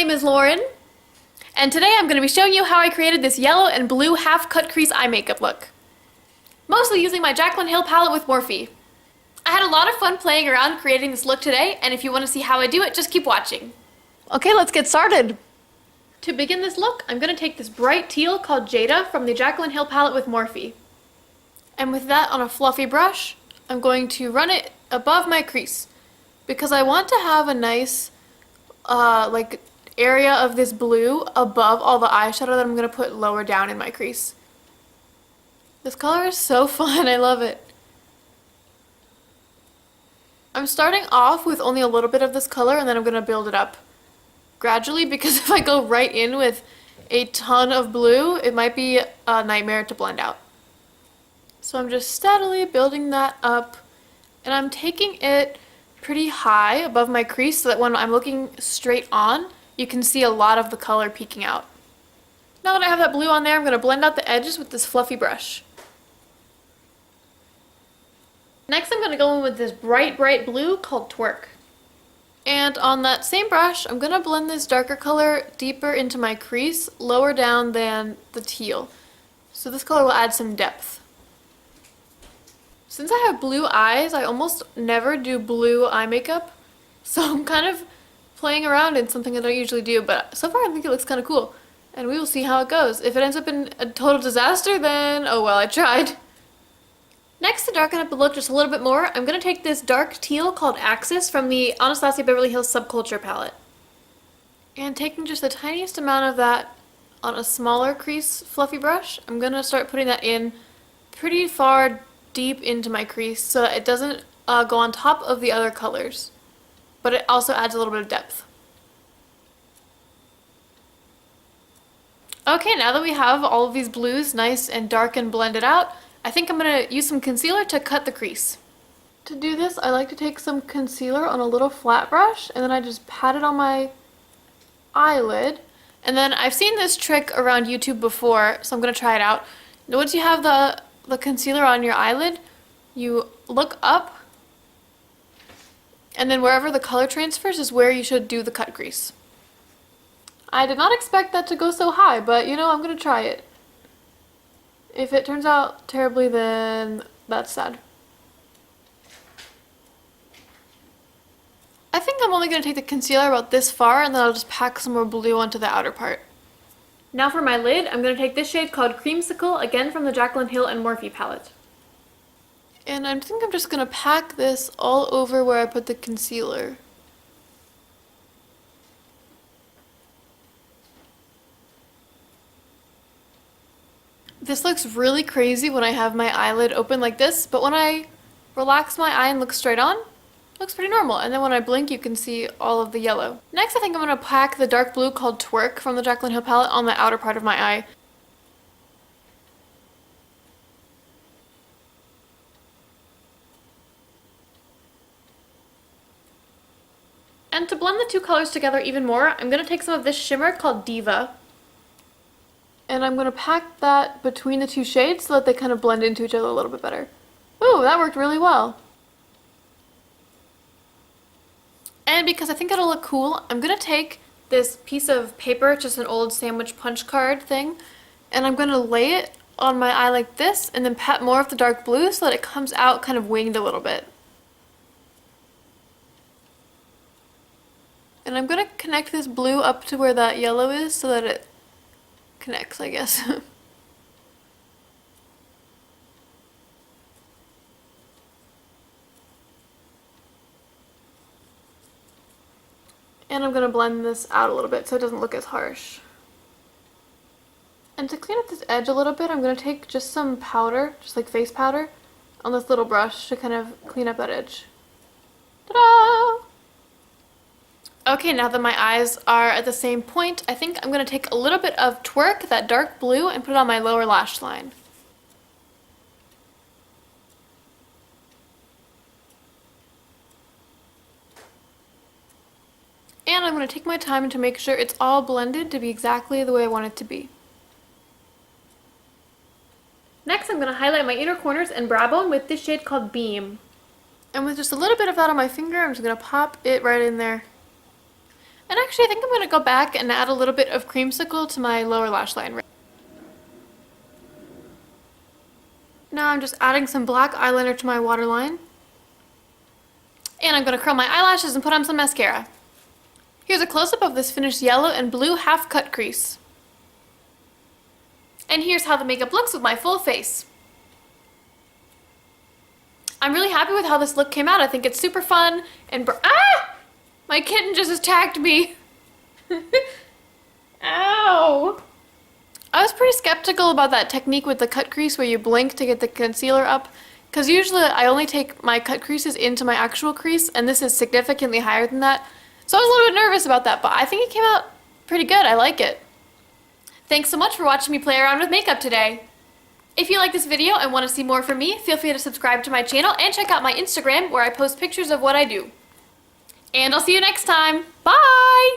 name is Lauren, and today I'm going to be showing you how I created this yellow and blue half-cut crease eye makeup look. Mostly using my Jaclyn Hill palette with Morphe. I had a lot of fun playing around creating this look today, and if you want to see how I do it, just keep watching. Okay, let's get started. To begin this look, I'm going to take this bright teal called Jada from the Jaclyn Hill palette with Morphe. And with that on a fluffy brush, I'm going to run it above my crease. Because I want to have a nice area of this blue above all the eyeshadow that I'm going to put lower down in my crease. This color is so fun, I love it. I'm starting off with only a little bit of this color and then I'm going to build it up gradually because if I go right in with a ton of blue, it might be a nightmare to blend out. So I'm just steadily building that up and I'm taking it pretty high above my crease so that when I'm looking straight on, you can see a lot of the color peeking out. Now that I have that blue on there, I'm going to blend out the edges with this fluffy brush. Next I'm going to go in with this bright blue called Twerk. And on that same brush, I'm going to blend this darker color deeper into my crease, lower down than the teal. So this color will add some depth. Since I have blue eyes, I almost never do blue eye makeup, so I'm kind of playing around in something I don't usually do, but so far I think it looks kind of cool, and we will see how it goes. If it ends up in a total disaster, then oh well, I tried. Next, to darken up the look just a little bit more, I'm going to take this dark teal called Axis from the Anastassia Beverly Hills Subculture palette. And taking just the tiniest amount of that on a smaller crease fluffy brush, I'm going to start putting that in pretty far deep into my crease so that it doesn't go on top of the other colors, but it also adds a little bit of depth. Okay, now that we have all of these blues nice and dark and blended out, I think I'm going to use some concealer to cut the crease. To do this, I like to take some concealer on a little flat brush and then I just pat it on my eyelid. And then I've seen this trick around YouTube before, so I'm going to try it out. Now, once you have the concealer on your eyelid, you look up and then wherever the color transfers is where you should do the cut crease. I did not expect that to go so high, but you know, I'm going to try it. If it turns out terribly, then that's sad. I think I'm only going to take the concealer about this far and then I'll just pack some more blue onto the outer part. Now for my lid, I'm going to take this shade called Creamsicle, again from the Jaclyn Hill and Morphe palette. And I think I'm just going to pack this all over where I put the concealer. This looks really crazy when I have my eyelid open like this, but when I relax my eye and look straight on, it looks pretty normal. And then when I blink, you can see all of the yellow. Next, I think I'm going to pack the dark blue called Twerk from the Jaclyn Hill palette on the outer part of my eye. And to blend the two colors together even more, I'm going to take some of this shimmer called Diva. And I'm going to pack that between the two shades so that they kind of blend into each other a little bit better. Ooh, that worked really well. And because I think it'll look cool, I'm going to take this piece of paper, just an old sandwich punch card thing, and I'm going to lay it on my eye like this and then pat more of the dark blue so that it comes out kind of winged a little bit. And I'm going to connect this blue up to where that yellow is so that it connects, I guess. And I'm going to blend this out a little bit so it doesn't look as harsh. And to clean up this edge a little bit, I'm going to take just some powder, just like face powder, on this little brush to kind of clean up that edge. Ta-da! Okay, now that my eyes are at the same point, I think I'm going to take a little bit of Twerk, that dark blue, and put it on my lower lash line. And I'm going to take my time to make sure it's all blended to be exactly the way I want it to be. Next, I'm going to highlight my inner corners and brow bone with this shade called Beam. And with just a little bit of that on my finger, I'm just going to pop it right in there. And actually, I think I'm going to go back and add a little bit of Creamsicle to my lower lash line. Now I'm just adding some black eyeliner to my waterline. And I'm going to curl my eyelashes and put on some mascara. Here's a close-up of this finished yellow and blue half-cut crease. And here's how the makeup looks with my full face. I'm really happy with how this look came out. I think it's super fun and ah! My kitten just attacked me. Ow! I was pretty skeptical about that technique with the cut crease where you blink to get the concealer up, because usually I only take my cut creases into my actual crease, and this is significantly higher than that. So I was a little bit nervous about that, but I think it came out pretty good. I like it. Thanks so much for watching me play around with makeup today. If you like this video and want to see more from me, feel free to subscribe to my channel and check out my Instagram where I post pictures of what I do. And I'll see you next time. Bye!